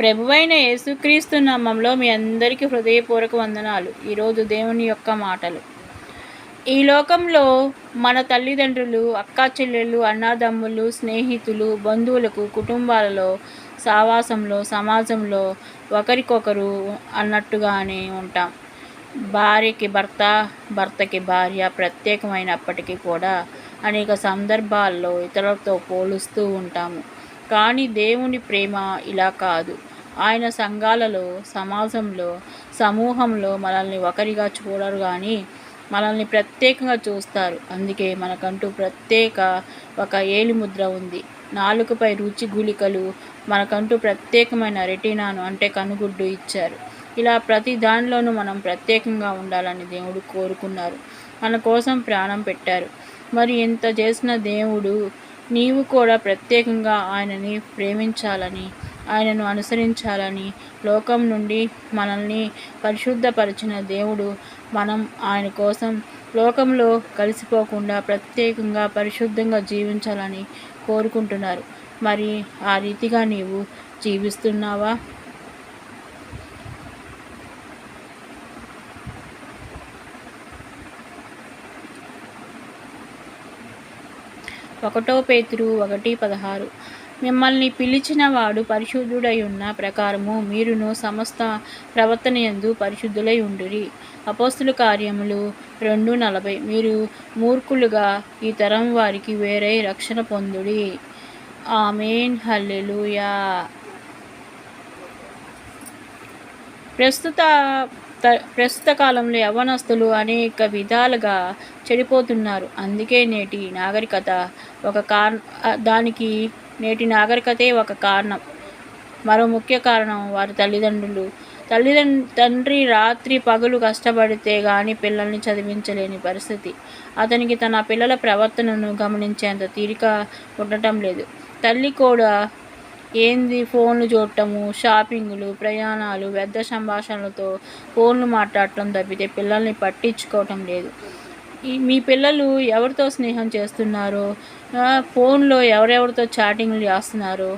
ప్రభువైన యేసుక్రీస్తు నామంలో మీ అందరికీ హృదయపూర్వక వందనాలు. ఈరోజు దేవుని యొక్క మాటలు. ఈ లోకంలో మన తల్లిదండ్రులు, అక్కా చెల్లెళ్ళు, అన్నాదమ్ములు, స్నేహితులు, బంధువులకు, కుటుంబాలలో, సావాసంలో, సమాజంలో ఒకరికొకరు అన్నట్టుగానే ఉంటాం. భార్యకి భర్త, భర్తకి భార్య ప్రత్యేకమైనప్పటికీ కూడా అనేక సందర్భాల్లో ఇతరులతో పోలుస్తూ ఉంటాము. కానీ దేవుని ప్రేమ ఇలా కాదు. ఆయన సంఘాలలో, సమాజంలో, సమూహంలో మనల్ని ఒకరిగా చూడరు కానీ మనల్ని ప్రత్యేకంగా చూస్తారు. అందుకే మనకంటూ ప్రత్యేక ఒక ఏలిముద్ర ఉంది. నాలుకపై రుచి గుళికలు, మనకంటూ ప్రత్యేకమైన రెటీనాను అంటే కనుగుడ్డు ఇచ్చారు. ఇలా ప్రతి దానిలోనూ మనం ప్రత్యేకంగా ఉండాలని దేవుడు కోరుకున్నారు. మన కోసం ప్రాణం పెట్టారు. మరి ఇంత చేసిన దేవుడు నీవు కూడా ప్రత్యేకంగా ఆయనని ప్రేమించాలని, ఆయనను అనుసరించాలని, లోకం నుండి మనల్ని పరిశుద్ధపరిచిన దేవుడు మనం ఆయన కోసం లోకంలో కలిసిపోకుండా ప్రత్యేకంగా పరిశుద్ధంగా జీవించాలని కోరుకుంటున్నారు. మరి ఆ రీతిగా నీవు జీవిస్తున్నావా? 1 పేతురు 1:16 మిమ్మల్ని పిలిచిన వాడు పరిశుద్ధుడై ఉన్న ప్రకారము మీరును సమస్త ప్రవర్తనయందు పరిశుద్ధులై ఉండురి. అపోస్తుల కార్యములు 2:40 మీరు మూర్ఖులుగా ఈ తరం వారికి వేరై రక్షణ పొందుడి. ఆమేన్. హల్లెలూయా. ప్రస్తుత కాలంలో యవ్వనస్తులు అనేక విధాలుగా చెడిపోతున్నారు. అందుకే నేటి నాగరికతే ఒక కారణం. మరో ముఖ్య కారణం వారి తండ్రి రాత్రి పగలు కష్టపడితే గాని పిల్లల్ని చదివించలేని పరిస్థితి. అతనికి తన పిల్లల ప్రవర్తనను గమనించేంత తీరిక ఉండటం లేదు. తల్లి కూడా ఏంది ఫోన్లు చూడటము, షాపింగులు, ప్రయాణాలు, వ్యర్థ సంభాషణలతో ఫోన్లు మాట్లాడటం తప్పితే పిల్లల్ని పట్టించుకోవటం లేదు. మీ పిల్లలు ఎవరితో స్నేహం చేస్తున్నారో, ఫోన్లో ఎవరెవరితో చాటింగ్లు చేస్తున్నారో,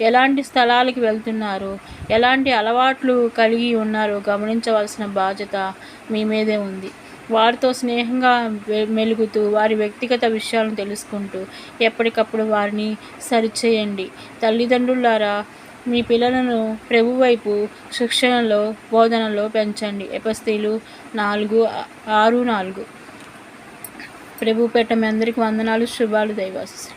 ఎలాంటి స్థలాలకు వెళ్తున్నారో, ఎలాంటి అలవాట్లు కలిగి ఉన్నారో గమనించవలసిన బాధ్యత మీ మీదే ఉంది. వారితో స్నేహంగా మెలుగుతూ వారి వ్యక్తిగత విషయాలను తెలుసుకుంటూ ఎప్పటికప్పుడు వారిని సరిచేయండి. తల్లిదండ్రులారా, మీ పిల్లలను ప్రభువైపు శిక్షణలో, బోధనలో పెంచండి. ఎఫెసీయులు 4:6-4. ప్రభు పేట మీ అందరికీ వందనాలు, శుభాలు, దైవాశీస్సులు.